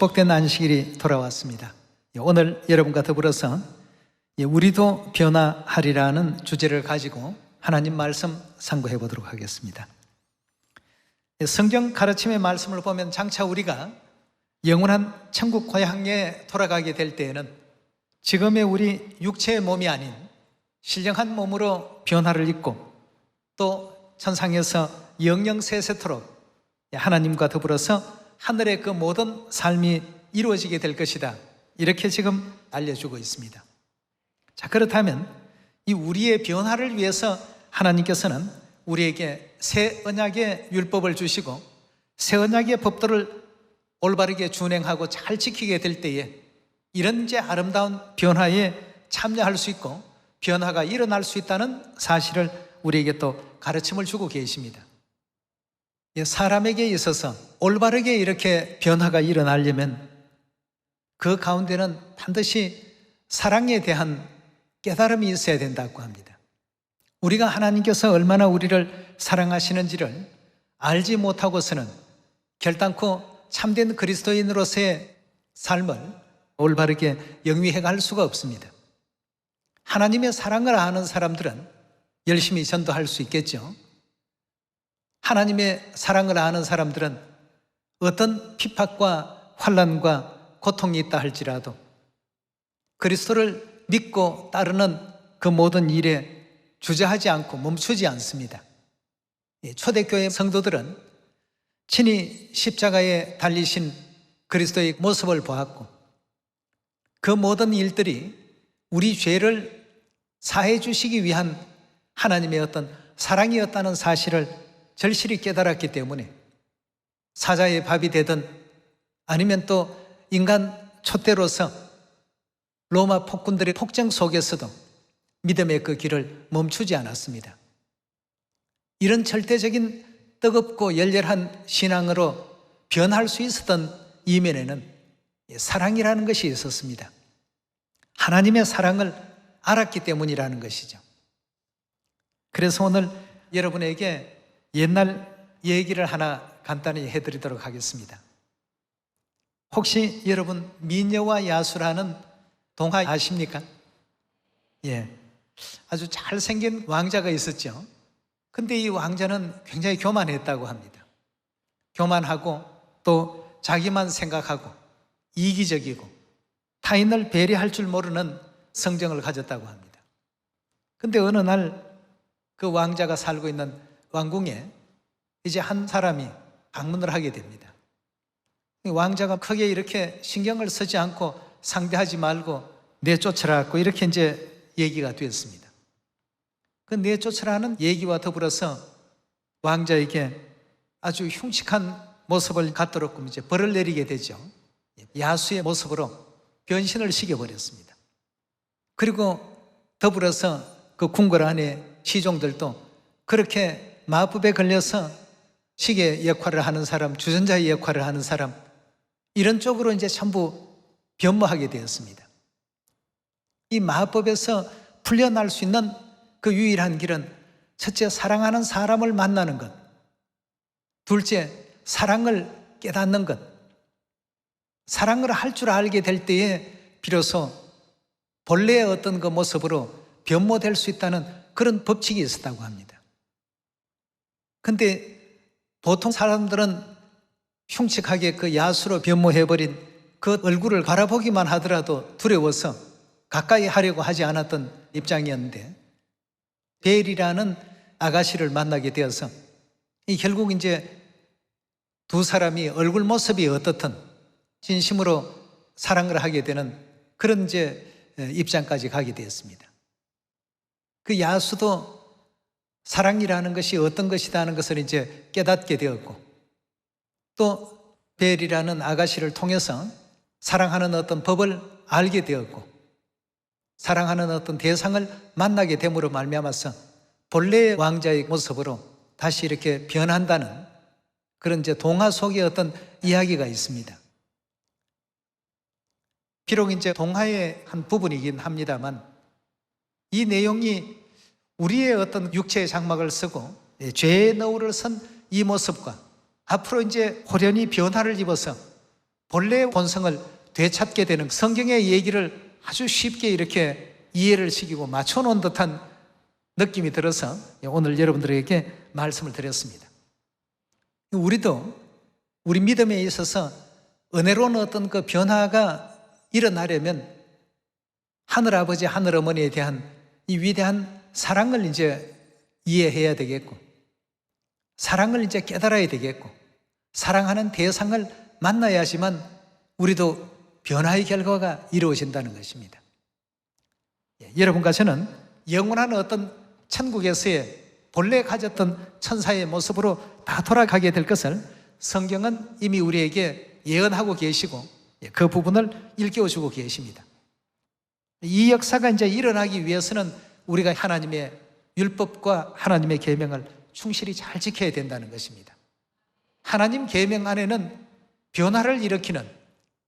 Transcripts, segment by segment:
축복된 안식일이 돌아왔습니다. 오늘 여러분과 더불어서 우리도 변화하리라는 주제를 가지고 하나님 말씀 상고해 보도록 하겠습니다. 성경 가르침의 말씀을 보면 장차 우리가 영원한 천국 고향에 돌아가게 될 때에는 지금의 우리 육체의 몸이 아닌 신령한 몸으로 변화를 입고 또 천상에서 영영세세토록 하나님과 더불어서 하늘의 그 모든 삶이 이루어지게 될 것이다, 이렇게 지금 알려주고 있습니다. 자, 그렇다면 이 우리의 변화를 위해서 하나님께서는 우리에게 새 언약의 율법을 주시고 새 언약의 법도를 올바르게 준행하고 잘 지키게 될 때에 이런 이제 아름다운 변화에 참여할 수 있고 변화가 일어날 수 있다는 사실을 우리에게 또 가르침을 주고 계십니다. 사람에게 있어서 올바르게 이렇게 변화가 일어나려면 그 가운데는 반드시 사랑에 대한 깨달음이 있어야 된다고 합니다. 우리가 하나님께서 얼마나 우리를 사랑하시는지를 알지 못하고서는 결단코 참된 그리스도인으로서의 삶을 올바르게 영위해 갈 수가 없습니다. 하나님의 사랑을 아는 사람들은 열심히 전도할 수 있겠죠. 하나님의 사랑을 아는 사람들은 어떤 핍박과 환난과 고통이 있다 할지라도 그리스도를 믿고 따르는 그 모든 일에 주저하지 않고 멈추지 않습니다. 초대교회 성도들은 친히 십자가에 달리신 그리스도의 모습을 보았고 그 모든 일들이 우리 죄를 사해 주시기 위한 하나님의 어떤 사랑이었다는 사실을 절실히 깨달았기 때문에 사자의 밥이 되든 아니면 또 인간 촛대로서 로마 폭군들의 폭정 속에서도 믿음의 그 길을 멈추지 않았습니다. 이런 절대적인 뜨겁고 열렬한 신앙으로 변할 수 있었던 이면에는 사랑이라는 것이 있었습니다. 하나님의 사랑을 알았기 때문이라는 것이죠. 그래서 오늘 여러분에게 옛날 얘기를 하나 간단히 해드리도록 하겠습니다. 혹시 여러분 미녀와 야수라는 동화 아십니까? 예, 아주 잘생긴 왕자가 있었죠. 근데 이 왕자는 굉장히 교만했다고 합니다. 교만하고 또 자기만 생각하고 이기적이고 타인을 배려할 줄 모르는 성정을 가졌다고 합니다. 근데 어느 날 그 왕자가 살고 있는 왕궁에 이제 한 사람이 방문을 하게 됩니다. 왕자가 크게 이렇게 신경을 쓰지 않고 상대하지 말고 내쫓으라고 이렇게 이제 얘기가 되었습니다. 그 내쫓으라는 얘기와 더불어서 왕자에게 아주 흉측한 모습을 갖도록 이제 벌을 내리게 되죠. 야수의 모습으로 변신을 시켜버렸습니다. 그리고 더불어서 그 궁궐 안에 시종들도 그렇게 마법에 걸려서 시계 역할을 하는 사람, 주전자의 역할을 하는 사람, 이런 쪽으로 이제 전부 변모하게 되었습니다. 이 마법에서 풀려날 수 있는 그 유일한 길은 첫째, 사랑하는 사람을 만나는 것, 둘째, 사랑을 깨닫는 것, 사랑을 할 줄 알게 될 때에 비로소 본래의 어떤 그 모습으로 변모될 수 있다는 그런 법칙이 있었다고 합니다. 근데 보통 사람들은 흉측하게 그 야수로 변모해버린 그 얼굴을 바라보기만 하더라도 두려워서 가까이 하려고 하지 않았던 입장이었는데 벨이라는 아가씨를 만나게 되어서 결국 이제 두 사람이 얼굴 모습이 어떻든 진심으로 사랑을 하게 되는 그런 이제 입장까지 가게 되었습니다. 그 야수도 사랑이라는 것이 어떤 것이다 하는 것을 이제 깨닫게 되었고 또 벨이라는 아가씨를 통해서 사랑하는 어떤 법을 알게 되었고 사랑하는 어떤 대상을 만나게 됨으로 말미암아서 본래의 왕자의 모습으로 다시 이렇게 변한다는 그런 이제 동화 속의 어떤 이야기가 있습니다. 비록 이제 동화의 한 부분이긴 합니다만 이 내용이 우리의 어떤 육체의 장막을 쓰고 죄의 너울을 선 이 모습과 앞으로 이제 호련히 변화를 입어서 본래의 본성을 되찾게 되는 성경의 얘기를 아주 쉽게 이렇게 이해를 시키고 맞춰놓은 듯한 느낌이 들어서 오늘 여러분들에게 말씀을 드렸습니다. 우리도 우리 믿음에 있어서 은혜로운 어떤 그 변화가 일어나려면 하늘아버지, 하늘어머니에 대한 이 위대한 사랑을 이제 이해해야 되겠고, 사랑을 이제 깨달아야 되겠고, 사랑하는 대상을 만나야지만 우리도 변화의 결과가 이루어진다는 것입니다. 여러분과 저는 영원한 어떤 천국에서의 본래 가졌던 천사의 모습으로 다 돌아가게 될 것을 성경은 이미 우리에게 예언하고 계시고 그 부분을 일깨워주고 계십니다. 이 역사가 이제 일어나기 위해서는 우리가 하나님의 율법과 하나님의 계명을 충실히 잘 지켜야 된다는 것입니다. 하나님 계명 안에는 변화를 일으키는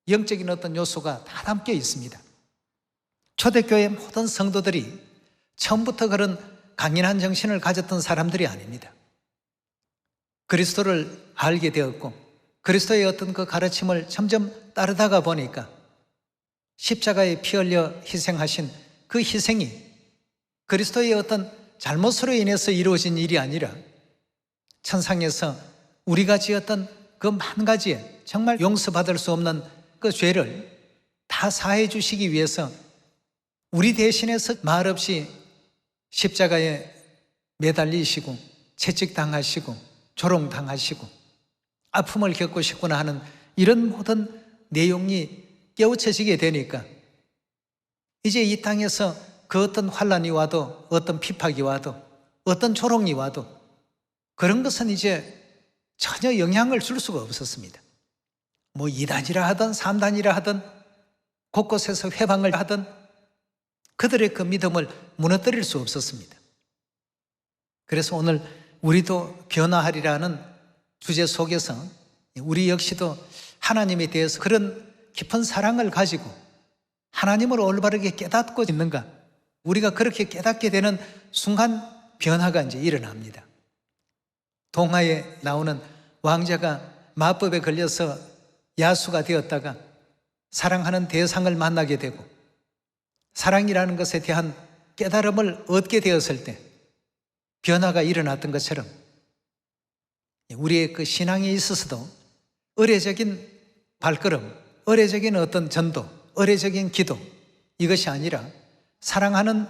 영적인 어떤 요소가 다 담겨 있습니다. 초대교회 모든 성도들이 처음부터 그런 강인한 정신을 가졌던 사람들이 아닙니다. 그리스도를 알게 되었고 그리스도의 어떤 그 가르침을 점점 따르다가 보니까 십자가에 피 흘려 희생하신 그 희생이 그리스도의 어떤 잘못으로 인해서 이루어진 일이 아니라 천상에서 우리가 지었던 그 만 가지의 정말 용서받을 수 없는 그 죄를 다 사해 주시기 위해서 우리 대신해서 말없이 십자가에 매달리시고 채찍당하시고 조롱당하시고 아픔을 겪으셨구나 하는 이런 모든 내용이 깨우쳐지게 되니까 이제 이 땅에서 그 어떤 환난이 와도 어떤 핍박이 와도 어떤 조롱이 와도 그런 것은 이제 전혀 영향을 줄 수가 없었습니다. 뭐 2단이라 하든 3단이라 하든 곳곳에서 회방을 하든 그들의 그 믿음을 무너뜨릴 수 없었습니다. 그래서 오늘 우리도 변화하리라는 주제 속에서 우리 역시도 하나님에 대해서 그런 깊은 사랑을 가지고 하나님을 올바르게 깨닫고 있는가, 우리가 그렇게 깨닫게 되는 순간 변화가 이제 일어납니다. 동화에 나오는 왕자가 마법에 걸려서 야수가 되었다가 사랑하는 대상을 만나게 되고 사랑이라는 것에 대한 깨달음을 얻게 되었을 때 변화가 일어났던 것처럼 우리의 그 신앙에 있어서도 의례적인 발걸음, 의례적인 어떤 전도, 의례적인 기도, 이것이 아니라 사랑하는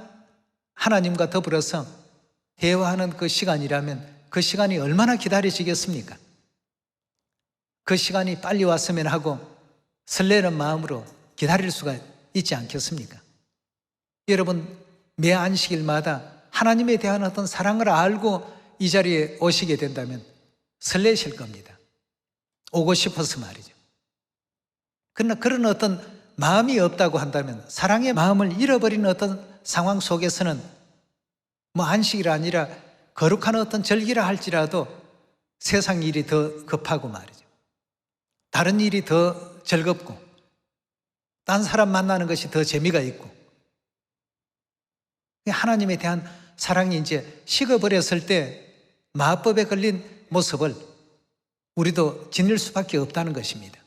하나님과 더불어서 대화하는 그 시간이라면 그 시간이 얼마나 기다려지겠습니까? 그 시간이 빨리 왔으면 하고 설레는 마음으로 기다릴 수가 있지 않겠습니까? 여러분, 매 안식일마다 하나님에 대한 어떤 사랑을 알고 이 자리에 오시게 된다면 설레실 겁니다. 오고 싶어서 말이죠. 그러나 그런 어떤 마음이 없다고 한다면, 사랑의 마음을 잃어버리는 어떤 상황 속에서는 뭐 안식일 아니라 거룩한 어떤 절기라 할지라도 세상 일이 더 급하고 말이죠. 다른 일이 더 즐겁고 딴 사람 만나는 것이 더 재미가 있고 하나님에 대한 사랑이 이제 식어버렸을 때 마법에 걸린 모습을 우리도 지닐 수밖에 없다는 것입니다.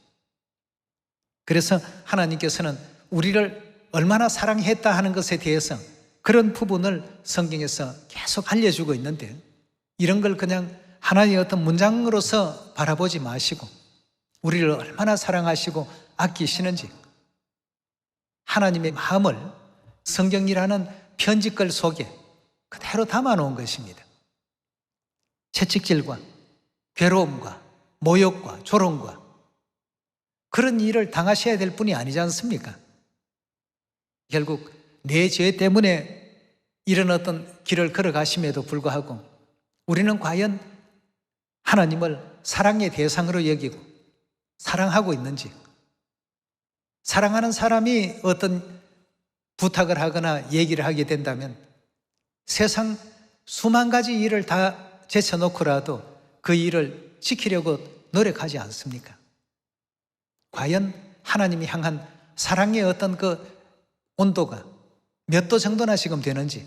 그래서 하나님께서는 우리를 얼마나 사랑했다 하는 것에 대해서 그런 부분을 성경에서 계속 알려주고 있는데 이런 걸 그냥 하나의 어떤 문장으로서 바라보지 마시고 우리를 얼마나 사랑하시고 아끼시는지 하나님의 마음을 성경이라는 편지글 속에 그대로 담아놓은 것입니다. 채찍질과 괴로움과 모욕과 조롱과 그런 일을 당하셔야 될 뿐이 아니지 않습니까? 결국 내 죄 때문에 이런 어떤 길을 걸어가심에도 불구하고 우리는 과연 하나님을 사랑의 대상으로 여기고 사랑하고 있는지, 사랑하는 사람이 어떤 부탁을 하거나 얘기를 하게 된다면 세상 수만 가지 일을 다 제쳐놓고라도 그 일을 지키려고 노력하지 않습니까? 과연 하나님이 향한 사랑의 어떤 그 온도가 몇 도 정도나 지금 되는지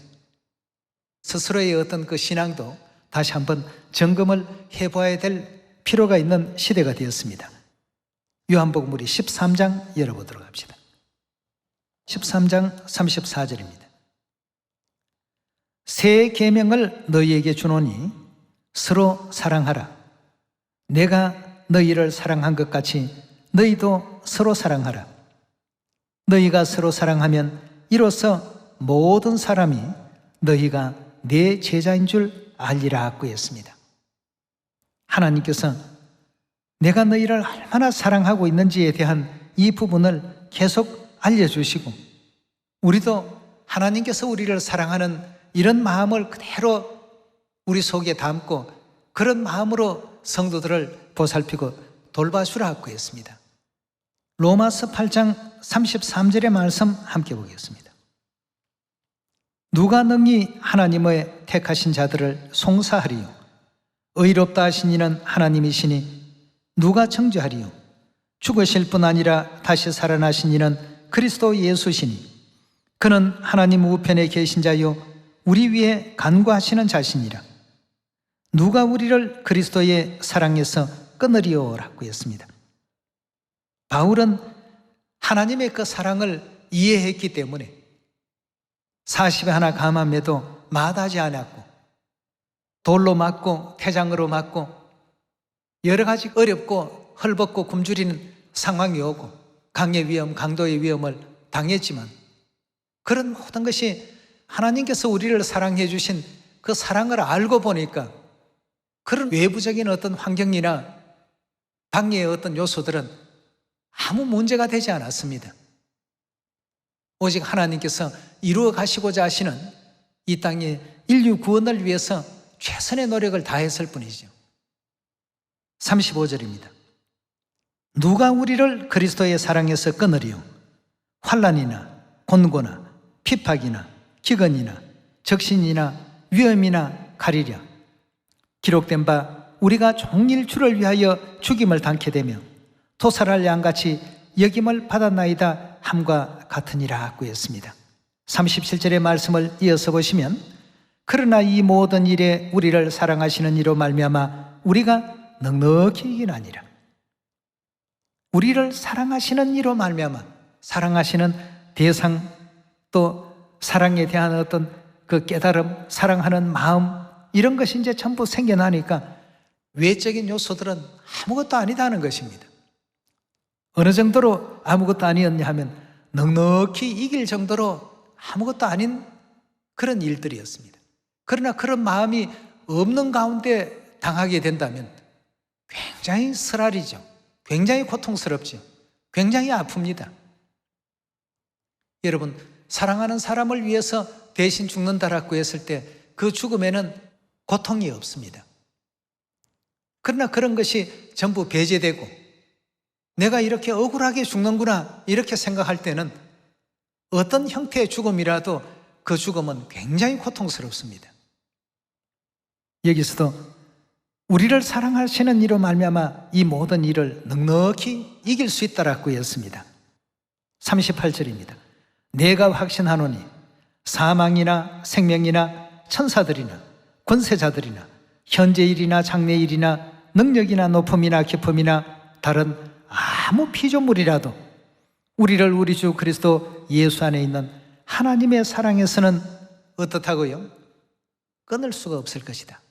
스스로의 어떤 그 신앙도 다시 한번 점검을 해봐야 될 필요가 있는 시대가 되었습니다. 요한복음 우리 13장 열어보도록 합시다. 13장 34절입니다. 새 계명을 너희에게 주노니 서로 사랑하라. 내가 너희를 사랑한 것 같이 너희도 서로 사랑하라. 너희가 서로 사랑하면 이로써 모든 사람이 너희가 내 제자인 줄 알리라 하고 했습니다. 하나님께서 내가 너희를 얼마나 사랑하고 있는지에 대한 이 부분을 계속 알려주시고, 우리도 하나님께서 우리를 사랑하는 이런 마음을 그대로 우리 속에 담고 그런 마음으로 성도들을 보살피고 돌봐주라 하고 했습니다. 로마서 8장 33절의 말씀 함께 보겠습니다. 누가 능히 하나님의 택하신 자들을 송사하리요? 의롭다 하신 이는 하나님이시니 누가 정죄하리요? 죽으실 뿐 아니라 다시 살아나신 이는 그리스도 예수시니 그는 하나님 우편에 계신 자요 우리 위에 간구하시는 자시니라. 누가 우리를 그리스도의 사랑에서 끊으리오라고 했습니다. 바울은 하나님의 그 사랑을 이해했기 때문에 40에 하나 감함에도 마다하지 않았고, 돌로 맞고 태장으로 맞고 여러 가지 어렵고 헐벗고 굶주리는 상황이 오고 강의 위험, 강도의 위험을 당했지만, 그런 모든 것이 하나님께서 우리를 사랑해 주신 그 사랑을 알고 보니까 그런 외부적인 어떤 환경이나 방해의 어떤 요소들은 아무 문제가 되지 않았습니다. 오직 하나님께서 이루어 가시고자 하시는 이 땅의 인류 구원을 위해서 최선의 노력을 다했을 뿐이죠. 35절입니다. 누가 우리를 그리스도의 사랑에서 끊으리요? 환난이나 곤고나 핍박이나 기근이나 적신이나 위험이나 가리랴. 기록된 바 우리가 종일 주를 위하여 죽임을 당케 되며 토살할 양같이 여김을 받았나이다 함과 같으니라 하고 했습니다. 37절의 말씀을 이어서 보시면, 그러나 이 모든 일에 우리를 사랑하시는 이로 말미암아 우리가 넉넉히 이기나니라. 우리를 사랑하시는 이로 말미암아, 사랑하시는 대상, 또 사랑에 대한 어떤 그 깨달음, 사랑하는 마음, 이런 것이 이제 전부 생겨나니까 외적인 요소들은 아무것도 아니다는 것입니다. 어느 정도로 아무것도 아니었냐 하면 넉넉히 이길 정도로 아무것도 아닌 그런 일들이었습니다. 그러나 그런 마음이 없는 가운데 당하게 된다면 굉장히 쓰라리죠. 굉장히 고통스럽죠. 굉장히 아픕니다. 여러분, 사랑하는 사람을 위해서 대신 죽는다라고 했을 때 그 죽음에는 고통이 없습니다. 그러나 그런 것이 전부 배제되고 내가 이렇게 억울하게 죽는구나 이렇게 생각할 때는 어떤 형태의 죽음이라도 그 죽음은 굉장히 고통스럽습니다. 여기서도 우리를 사랑하시는 이로 말미암아 이 모든 일을 넉넉히 이길 수 있다라고 했습니다. 38절입니다. 내가 확신하노니 사망이나 생명이나 천사들이나 권세자들이나 현재일이나 장래일이나 능력이나 높음이나 깊음이나 다른 아무 피조물이라도 우리를 우리 주 그리스도 예수 안에 있는 하나님의 사랑에서는 어떻다고요? 끊을 수가 없을 것이다.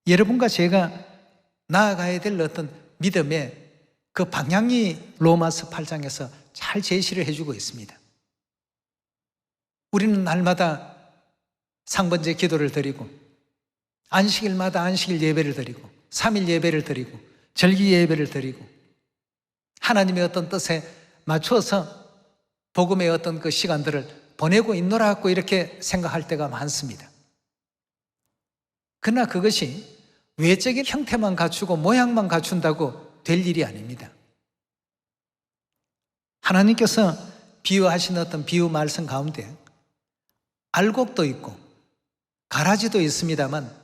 여러분과 제가 나아가야 될 어떤 믿음의 그 방향이 로마서 8장에서 잘 제시를 해주고 있습니다. 우리는 날마다 상번제 기도를 드리고 안식일마다 안식일 예배를 드리고 3일 예배를 드리고 절기 예배를 드리고 하나님의 어떤 뜻에 맞춰서 복음의 어떤 그 시간들을 보내고 있노라 하고 이렇게 생각할 때가 많습니다. 그러나 그것이 외적인 형태만 갖추고 모양만 갖춘다고 될 일이 아닙니다. 하나님께서 비유하신 어떤 비유 말씀 가운데 알곡도 있고 가라지도 있습니다만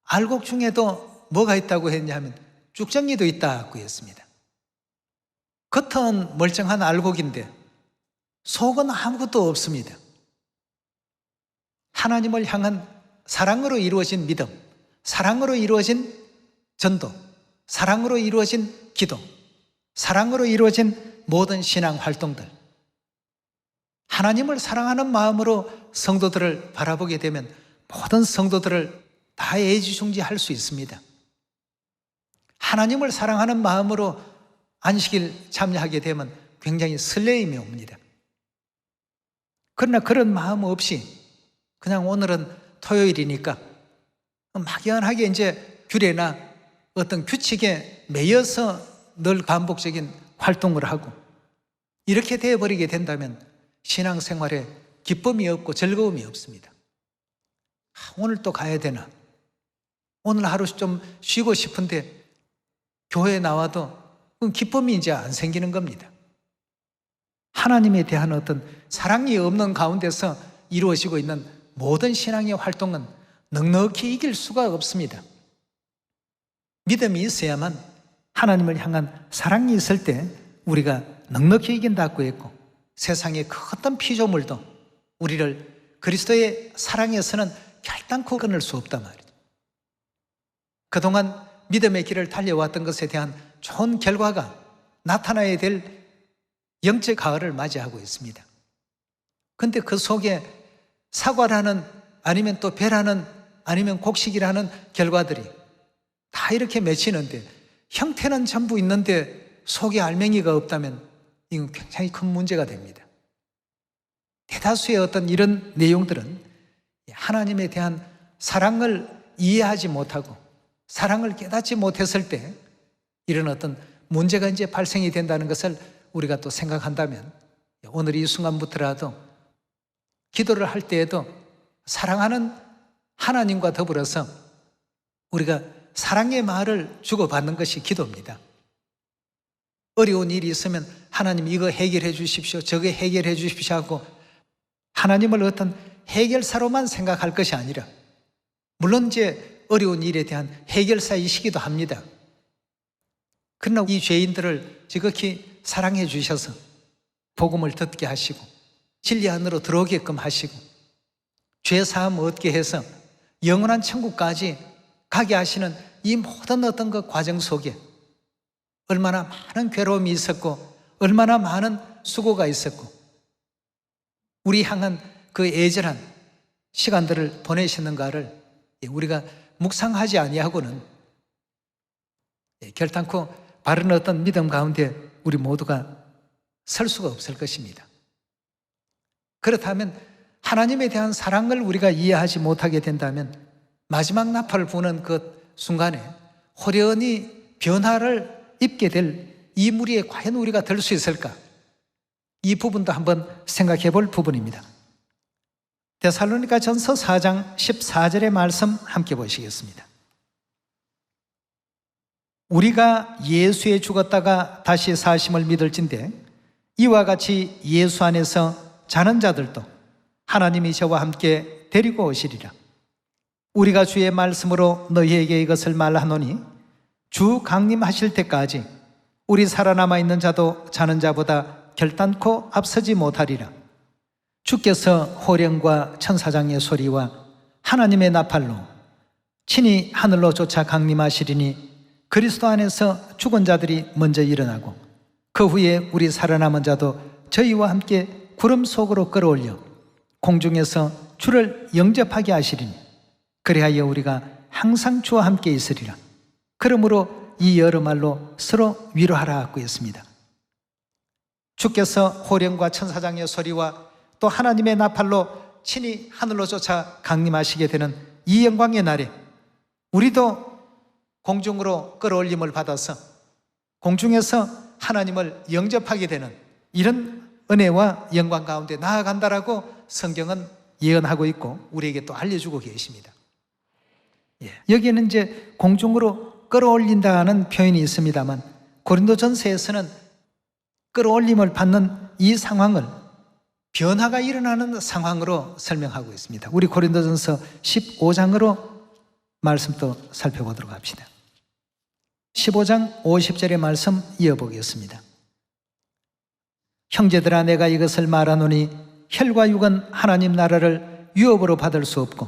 알곡 중에도 뭐가 있다고 했냐면 쭉정이도 있다고 했습니다. 겉은 멀쩡한 알곡인데 속은 아무것도 없습니다. 하나님을 향한 사랑으로 이루어진 믿음, 사랑으로 이루어진 전도, 사랑으로 이루어진 기도, 사랑으로 이루어진 모든 신앙 활동들, 하나님을 사랑하는 마음으로 성도들을 바라보게 되면 모든 성도들을 다 애지중지할 수 있습니다. 하나님을 사랑하는 마음으로 안식일 참여하게 되면 굉장히 설레임이 옵니다. 그러나 그런 마음 없이 그냥 오늘은 토요일이니까 막연하게 이제 규례나 어떤 규칙에 매여서 늘 반복적인 활동을 하고 이렇게 되어버리게 된다면 신앙생활에 기쁨이 없고 즐거움이 없습니다. 오늘 또 가야 되나? 오늘 하루 좀 쉬고 싶은데 교회에 나와도 기쁨이 이제 안 생기는 겁니다. 하나님에 대한 어떤 사랑이 없는 가운데서 이루어지고 있는 모든 신앙의 활동은 넉넉히 이길 수가 없습니다. 믿음이 있어야만 하나님을 향한 사랑이 있을 때 우리가 넉넉히 이긴다고 했고 세상의 그 어떤 피조물도 우리를 그리스도의 사랑에서는 결단코 끊을 수 없단 말이죠. 그동안 믿음의 길을 달려왔던 것에 대한 좋은 결과가 나타나야 될 영적 가을을 맞이하고 있습니다. 그런데 그 속에 사과라는 아니면 또 배라는 아니면 곡식이라는 결과들이 다 이렇게 맺히는데 형태는 전부 있는데 속에 알맹이가 없다면 이건 굉장히 큰 문제가 됩니다. 대다수의 어떤 이런 내용들은 하나님에 대한 사랑을 이해하지 못하고 사랑을 깨닫지 못했을 때 이런 어떤 문제가 이제 발생이 된다는 것을 우리가 또 생각한다면 오늘 이 순간부터라도 기도를 할 때에도 사랑하는 하나님과 더불어서 우리가 사랑의 말을 주고받는 것이 기도입니다. 어려운 일이 있으면 하나님 이거 해결해 주십시오, 저거 해결해 주십시오 하고 하나님을 어떤 해결사로만 생각할 것이 아니라 물론 이제 어려운 일에 대한 해결사이시기도 합니다. 그러나 이 죄인들을 지극히 사랑해 주셔서 복음을 듣게 하시고 진리 안으로 들어오게끔 하시고 죄사함 얻게 해서 영원한 천국까지 가게 하시는 이 모든 어떤 그 과정 속에 얼마나 많은 괴로움이 있었고 얼마나 많은 수고가 있었고 우리 향한 그 애절한 시간들을 보내셨는가를 우리가 묵상하지 아니하고는 결단코 바른 어떤 믿음 가운데 우리 모두가 설 수가 없을 것입니다. 그렇다면 하나님에 대한 사랑을 우리가 이해하지 못하게 된다면 마지막 나팔을 부는 그 순간에 호련히 변화를 입게 될 이 무리에 과연 우리가 들 수 있을까? 이 부분도 한번 생각해 볼 부분입니다. 데살로니가 전서 4장 14절의 말씀 함께 보시겠습니다. 우리가 예수에 죽었다가 다시 사심을 믿을진대 이와 같이 예수 안에서 자는 자들도 하나님이 저와 함께 데리고 오시리라. 우리가 주의 말씀으로 너희에게 이것을 말하노니 주 강림하실 때까지 우리 살아남아 있는 자도 자는 자보다 결단코 앞서지 못하리라. 주께서 호령과 천사장의 소리와 하나님의 나팔로 친히 하늘로 쫓아 강림하시리니 그리스도 안에서 죽은 자들이 먼저 일어나고 그 후에 우리 살아남은 자도 저희와 함께 구름 속으로 끌어올려 공중에서 주를 영접하게 하시리니 그리하여 우리가 항상 주와 함께 있으리라. 그러므로 이 여러 말로 서로 위로하라 하고 있습니다. 주께서 호령과 천사장의 소리와 또 하나님의 나팔로 친히 하늘로 쫓아 강림하시게 되는 이 영광의 날에 우리도 공중으로 끌어올림을 받아서 공중에서 하나님을 영접하게 되는 이런 은혜와 영광 가운데 나아간다라고 성경은 예언하고 있고 우리에게 또 알려주고 계십니다. 여기에는 이제 공중으로 끌어올린다는 표현이 있습니다만 고린도전서에서는 끌어올림을 받는 이 상황을 변화가 일어나는 상황으로 설명하고 있습니다. 우리 고린도전서 15장으로 말씀 또 살펴보도록 합시다. 15장 50절의 말씀 이어보겠습니다. 형제들아 내가 이것을 말하노니 혈과 육은 하나님 나라를 유업으로 받을 수 없고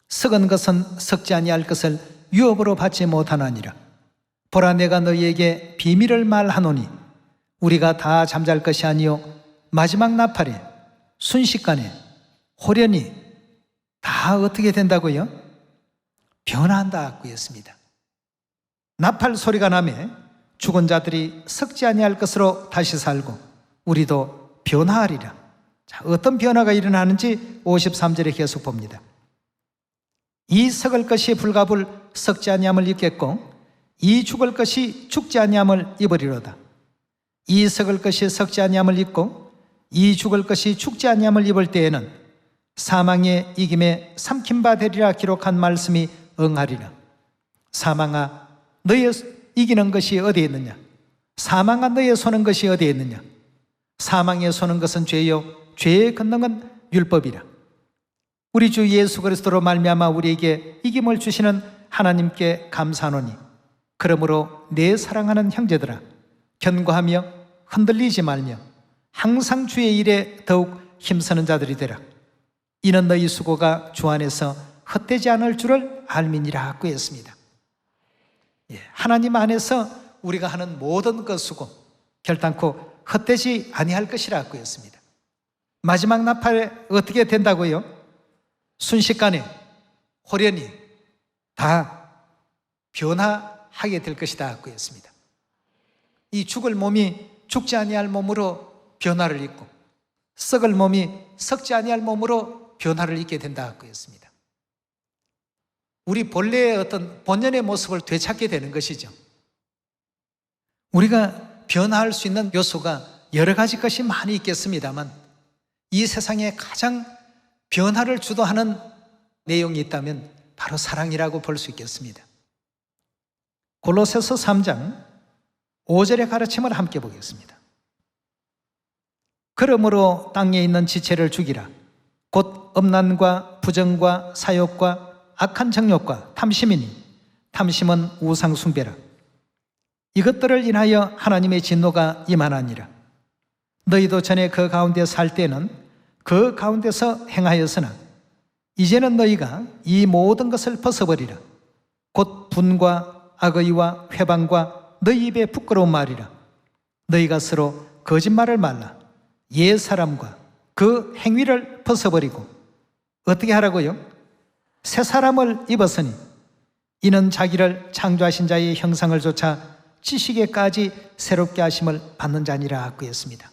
썩은 것은 썩지 아니할 것을 유업으로 받지 못하나니라. 보라, 내가 너희에게 비밀을 말하노니 우리가 다 잠잘 것이 아니요 마지막 나팔에 순식간에 호련히 다 어떻게 된다고요? 변화한다고 했습니다. 나팔 소리가 나매 죽은 자들이 썩지 아니할 것으로 다시 살고 우리도 변화하리라. 자, 어떤 변화가 일어나는지 53절에 계속 봅니다. 이 썩을 것이 불갑을 썩지 아니함을 입겠고 이 죽을 것이 죽지 아니함을 입으리로다. 이 썩을 것이 썩지 아니함을 입고 이 죽을 것이 죽지 아니함을 입을 때에는 사망의 이김에 삼킨 바 되리라 기록한 말씀이 응하리라. 사망아, 너의 이기는 것이 어디에 있느냐? 사망아, 너의 소는 것이 어디에 있느냐? 사망의 소는 것은 죄요 죄의 권능은 율법이라. 우리 주 예수 그리스도로 말미암아 우리에게 이김을 주시는 하나님께 감사하노니 그러므로 내 사랑하는 형제들아, 견고하며 흔들리지 말며 항상 주의 일에 더욱 힘쓰는 자들이 되라. 이는 너희 수고가 주 안에서 헛되지 않을 줄을 알미니라고 했습니다. 하나님 안에서 우리가 하는 모든 것 수고 결단코 헛되지 아니할 것이라고 했습니다. 마지막 나팔에 어떻게 된다고요? 순식간에 호련히 다 변화하게 될 것이다 고 했습니다. 이 죽을 몸이 죽지 아니할 몸으로 변화를 입고 썩을 몸이 썩지 아니할 몸으로 변화를 입게 된다고 했습니다. 우리 본래의 어떤 본연의 모습을 되찾게 되는 것이죠. 우리가 변화할 수 있는 요소가 여러 가지 것이 많이 있겠습니다만 이 세상에 가장 변화를 주도하는 내용이 있다면 바로 사랑이라고 볼 수 있겠습니다. 골로새서 3장 5절의 가르침을 함께 보겠습니다. 그러므로 땅에 있는 지체를 죽이라. 곧 음란과 부정과 사욕과 악한 정욕과 탐심이니 탐심은 우상 숭배라. 이것들을 인하여 하나님의 진노가 임하나니라. 너희도 전에 그 가운데 살 때는 그 가운데서 행하였으나 이제는 너희가 이 모든 것을 벗어버리라. 곧 분과 악의와 회방과 너희 입의 부끄러운 말이라. 너희가 서로 거짓말을 말라. 옛 사람과 그 행위를 벗어버리고 어떻게 하라고요? 새 사람을 입었으니 이는 자기를 창조하신 자의 형상을 조차 지식에까지 새롭게 하심을 받는 자니라고 했습니다.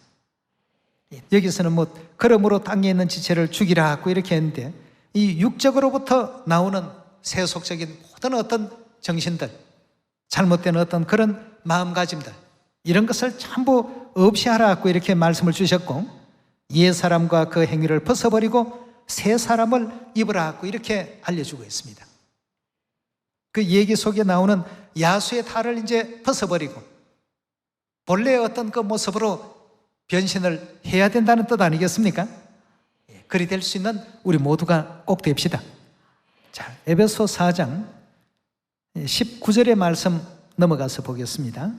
여기서는 그러므로 땅에 있는 지체를 죽이라고 이렇게 했는데 이 육적으로부터 나오는 세속적인 모든 어떤 정신들, 잘못된 어떤 그런 마음가짐들, 이런 것을 전부 없이 하라고 이렇게 말씀을 주셨고 옛 사람과 그 행위를 벗어버리고 새 사람을 입으라고 이렇게 알려주고 있습니다. 그 얘기 속에 나오는 야수의 탈을 이제 벗어버리고 본래의 어떤 그 모습으로 변신을 해야 된다는 뜻 아니겠습니까? 그리 될 수 있는 우리 모두가 꼭 됩시다. 자, 에베소 4장 19절의 말씀 넘어가서 보겠습니다.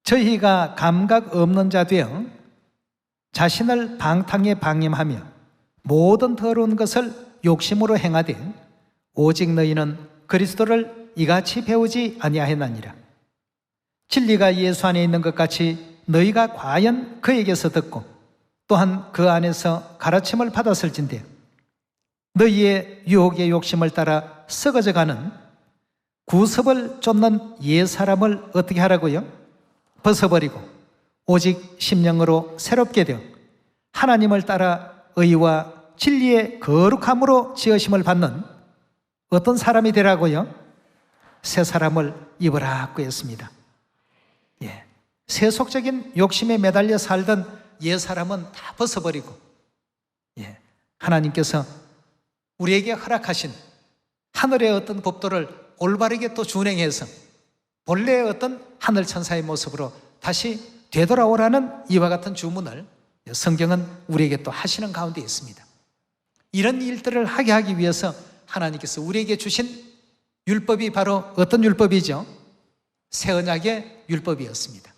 저희가 감각 없는 자 되어 자신을 방탕에 방임하며 모든 더러운 것을 욕심으로 행하되 오직 너희는 그리스도를 이같이 배우지 아니하였나니라. 진리가 예수 안에 있는 것 같이 너희가 과연 그에게서 듣고 또한 그 안에서 가르침을 받았을진데 너희의 유혹의 욕심을 따라 썩어져가는 구습을 쫓는 옛 사람을 어떻게 하라고요? 벗어버리고 오직 심령으로 새롭게 되어 하나님을 따라 의와 진리의 거룩함으로 지으심을 받는 어떤 사람이 되라고요? 새 사람을 입으라고 했습니다. 세속적인 욕심에 매달려 살던 옛 사람은 다 벗어버리고 하나님께서 우리에게 허락하신 하늘의 어떤 법도를 올바르게 또 준행해서 본래의 어떤 하늘 천사의 모습으로 다시 되돌아오라는 이와 같은 주문을 성경은 우리에게 또 하시는 가운데 있습니다. 이런 일들을 하게 하기 위해서 하나님께서 우리에게 주신 율법이 바로 어떤 율법이죠? 새 언약의 율법이었습니다.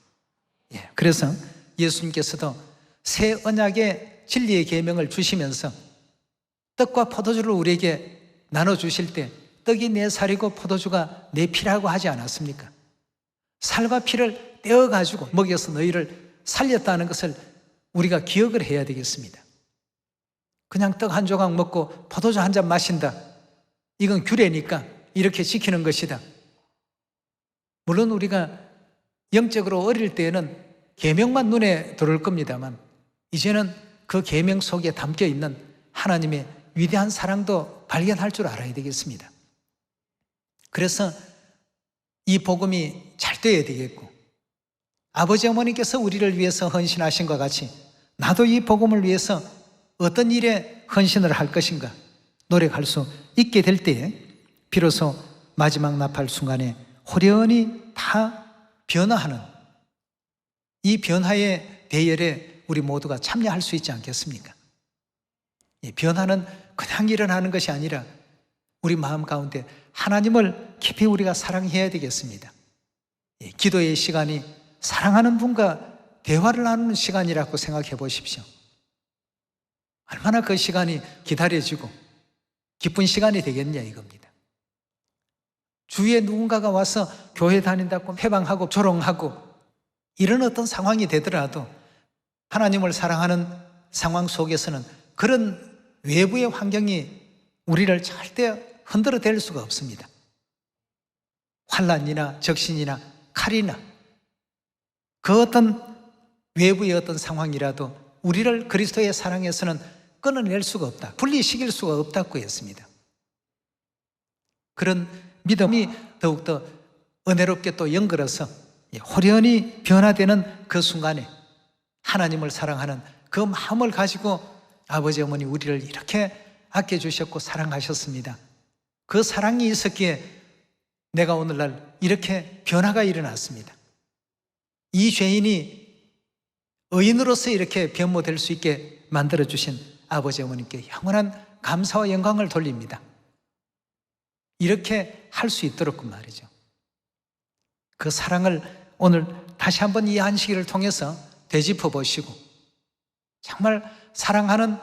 그래서 예수님께서도 새 언약의 진리의 계명을 주시면서 떡과 포도주를 우리에게 나눠주실 때 떡이 내 살이고 포도주가 내 피라고 하지 않았습니까? 살과 피를 떼어가지고 먹여서 너희를 살렸다는 것을 우리가 기억을 해야 되겠습니다. 그냥 떡 한 조각 먹고 포도주 한 잔 마신다, 이건 규례니까 이렇게 지키는 것이다. 물론 우리가 영적으로 어릴 때에는 계명만 눈에 들어올 겁니다만, 이제는 그 계명 속에 담겨 있는 하나님의 위대한 사랑도 발견할 줄 알아야 되겠습니다. 그래서 이 복음이 잘 돼야 되겠고, 아버지 어머니께서 우리를 위해서 헌신하신 것 같이 나도 이 복음을 위해서 어떤 일에 헌신을 할 것인가 노력할 수 있게 될 때에 비로소 마지막 나팔 순간에 호련히 다 변화하는 이 변화의 대열에 우리 모두가 참여할 수 있지 않겠습니까? 이 변화는 그냥 일어나는 것이 아니라 우리 마음 가운데 하나님을 깊이 우리가 사랑해야 되겠습니다. 기도의 시간이 사랑하는 분과 대화를 나누는 시간이라고 생각해 보십시오. 얼마나 그 시간이 기다려지고 기쁜 시간이 되겠냐 이겁니다. 주위에 누군가가 와서 교회 다닌다고 해방하고 조롱하고 이런 어떤 상황이 되더라도 하나님을 사랑하는 상황 속에서는 그런 외부의 환경이 우리를 절대 흔들어 댈 수가 없습니다. 환난이나 적신이나 칼이나 그 어떤 외부의 어떤 상황이라도 우리를 그리스도의 사랑에서는 끊어낼 수가 없다, 분리시킬 수가 없다고 했습니다. 그런 믿음이 더욱더 은혜롭게 또 연결해서 호련히 변화되는 그 순간에 하나님을 사랑하는 그 마음을 가지고 아버지 어머니 우리를 이렇게 아껴주셨고 사랑하셨습니다. 그 사랑이 있었기에 내가 오늘날 이렇게 변화가 일어났습니다. 이 죄인이 의인으로서 이렇게 변모될 수 있게 만들어주신 아버지 어머니께 영원한 감사와 영광을 돌립니다. 이렇게 할 수 있도록 그 말이죠. 그 사랑을 오늘 다시 한번 이 안식일을 통해서 되짚어 보시고 정말 사랑하는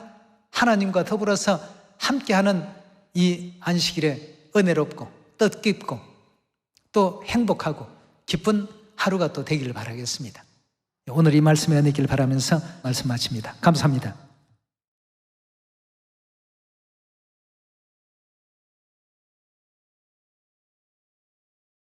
하나님과 더불어서 함께하는 이 안식일에 은혜롭고 뜻깊고 또 행복하고 기쁜 하루가 또 되기를 바라겠습니다. 오늘 이 말씀에 은혜길 바라면서 말씀 마칩니다. 감사합니다.